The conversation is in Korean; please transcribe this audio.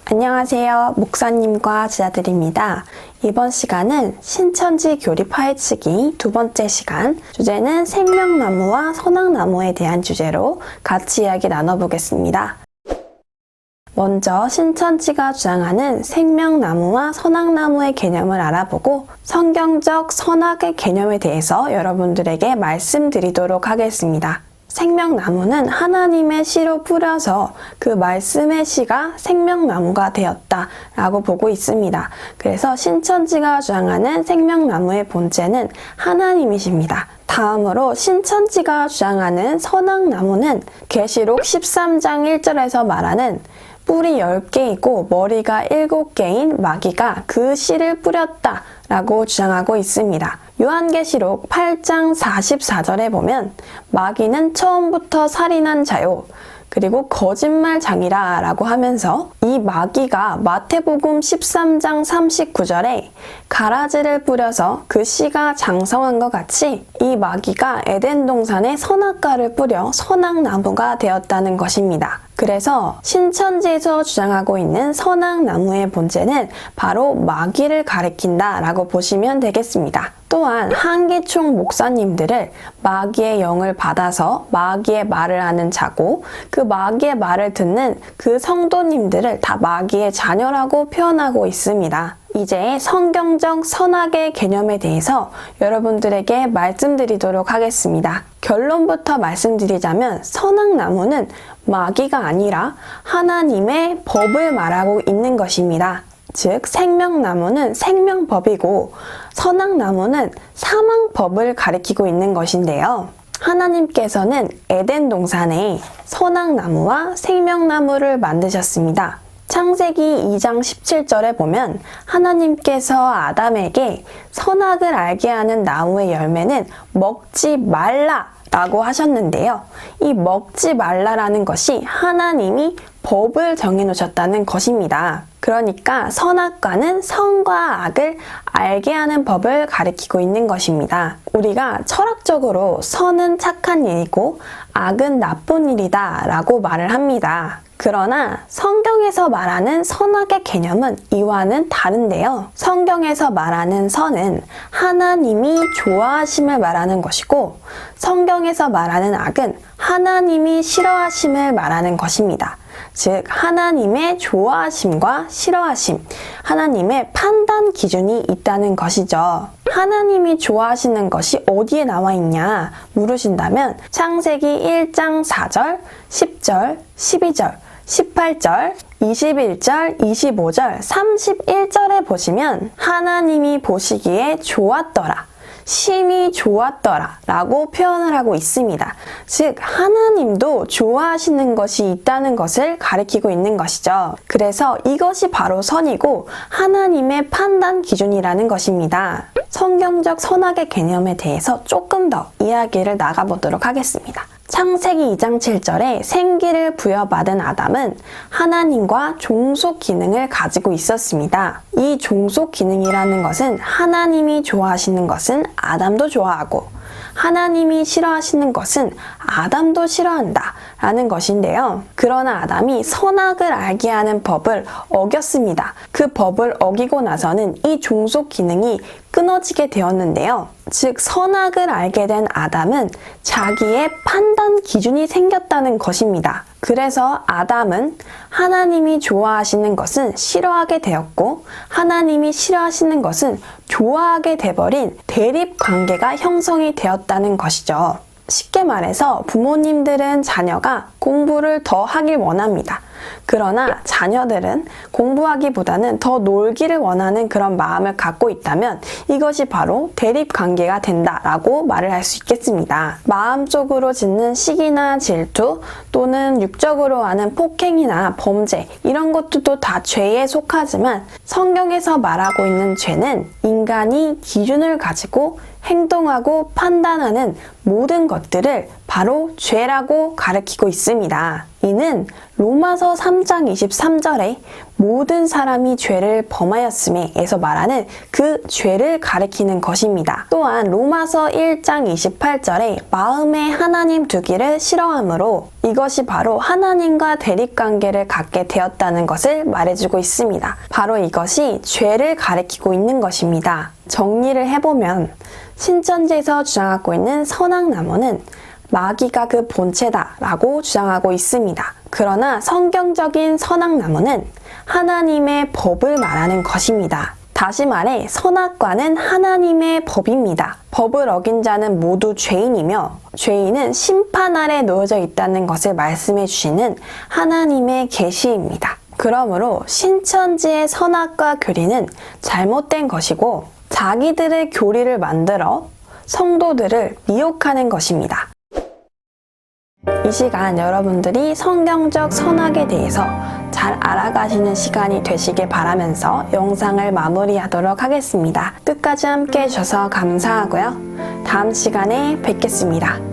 안녕하세요. 목사님과 제자들입니다. 이번 시간은 신천지 교리 파헤치기 두 번째 시간, 주제는 생명나무와 선악나무에 대한 주제로 같이 이야기 나눠보겠습니다. 먼저 신천지가 주장하는 생명나무와 선악나무의 개념을 알아보고 성경적 선악의 개념에 대해서 여러분들에게 말씀드리도록 하겠습니다. 생명나무는 하나님의 씨로 뿌려서 그 말씀의 씨가 생명나무가 되었다라고 보고 있습니다. 그래서 신천지가 주장하는 생명나무의 본체는 하나님이십니다. 다음으로 신천지가 주장하는 선악나무는 계시록 13장 1절에서 말하는 뿔이 10개이고 머리가 7개인 마귀가 그 씨를 뿌렸다 라고 주장하고 있습니다. 요한계시록 8장 44절에 보면 마귀는 처음부터 살인한 자요 그리고 거짓말장이라 라고 하면서 이 마귀가 마태복음 13장 39절에 가라지를 뿌려서 그 씨가 장성한 것 같이 이 마귀가 에덴 동산에 선악과를 뿌려 선악나무가 되었다는 것입니다. 그래서 신천지에서 주장하고 있는 선악나무의 본체는 바로 마귀를 가리킨다 라고 보시면 되겠습니다. 또한 한기총 목사님들을 마귀의 영을 받아서 마귀의 말을 하는 자고 그 마귀의 말을 듣는 그 성도님들을 다 마귀의 자녀라고 표현하고 있습니다. 이제 성경적 선악의 개념에 대해서 여러분들에게 말씀드리도록 하겠습니다. 결론부터 말씀드리자면 선악나무는 마귀가 아니라 하나님의 법을 말하고 있는 것입니다. 즉 생명나무는 생명법이고 선악나무는 사망법을 가리키고 있는 것인데요. 하나님께서는 에덴 동산에 선악나무와 생명나무를 만드셨습니다. 창세기 2장 17절에 보면 하나님께서 아담에게 선악을 알게 하는 나무의 열매는 먹지 말라 라고 하셨는데요. 이 먹지 말라라는 것이 하나님이 법을 정해놓으셨다는 것입니다. 그러니까 선악과는 선과 악을 알게 하는 법을 가리키고 있는 것입니다. 우리가 철학적으로 선은 착한 일이고 악은 나쁜 일이다 라고 말을 합니다. 그러나 성경에서 말하는 선악의 개념은 이와는 다른데요. 성경에서 말하는 선은 하나님이 좋아하심을 말하는 것이고 성경에서 말하는 악은 하나님이 싫어하심을 말하는 것입니다. 즉 하나님의 좋아하심과 싫어하심, 하나님의 판단 기준이 있다는 것이죠. 하나님이 좋아하시는 것이 어디에 나와 있냐 물으신다면 창세기 1장 4절, 10절, 12절, 18절, 21절, 25절, 31절에 보시면 하나님이 보시기에 좋았더라, 심히 좋았더라 라고 표현을 하고 있습니다. 즉 하나님도 좋아하시는 것이 있다는 것을 가리키고 있는 것이죠. 그래서 이것이 바로 선이고 하나님의 판단 기준이라는 것입니다. 성경적 선악의 개념에 대해서 조금 더 이야기를 나가보도록 하겠습니다. 창세기 2장 7절에 생기를 부여받은 아담은 하나님과 종속 기능을 가지고 있었습니다. 이 종속 기능이라는 것은 하나님이 좋아하시는 것은 아담도 좋아하고 하나님이 싫어하시는 것은 아담도 싫어한다 라는 것인데요. 그러나 아담이 선악을 알게 하는 법을 어겼습니다. 그 법을 어기고 나서는 이 종속 기능이 끊어지게 되었는데요. 즉 선악을 알게 된 아담은 자기의 판단 기준이 생겼다는 것입니다. 그래서 아담은 하나님이 좋아하시는 것은 싫어하게 되었고 하나님이 싫어하시는 것은 좋아하게 돼버린 대립 관계가 형성이 되었다는 것이죠. 쉽게 말해서 부모님들은 자녀가 공부를 더 하길 원합니다. 그러나 자녀들은 공부하기보다는 더 놀기를 원하는 그런 마음을 갖고 있다면 이것이 바로 대립관계가 된다라고 말을 할 수 있겠습니다. 마음속으로 짓는 시기나 질투 또는 육적으로 하는 폭행이나 범죄 이런 것들도 다 죄에 속하지만 성경에서 말하고 있는 죄는 인간이 기준을 가지고 행동하고 판단하는 모든 것들을 바로 죄라고 가리키고 있습니다. 이는 로마서 3장 23절에 모든 사람이 죄를 범하였음에에서 말하는 그 죄를 가리키는 것입니다. 또한 로마서 1장 28절에 마음에 하나님 두기를 싫어하므로 이것이 바로 하나님과 대립관계를 갖게 되었다는 것을 말해주고 있습니다. 바로 이것이 죄를 가리키고 있는 것입니다. 정리를 해보면 신천지에서 주장하고 있는 선악나무는 마귀가 그 본체다 라고 주장하고 있습니다. 그러나 성경적인 선악나무는 하나님의 법을 말하는 것입니다. 다시 말해 선악과는 하나님의 법입니다. 법을 어긴 자는 모두 죄인이며 죄인은 심판 아래 놓여져 있다는 것을 말씀해 주시는 하나님의 계시입니다. 그러므로 신천지의 선악과 교리는 잘못된 것이고 자기들의 교리를 만들어 성도들을 미혹하는 것입니다. 이 시간 여러분들이 성경적 선악에 대해서 잘 알아가시는 시간이 되시길 바라면서 영상을 마무리하도록 하겠습니다. 끝까지 함께 해주셔서 감사하고요. 다음 시간에 뵙겠습니다.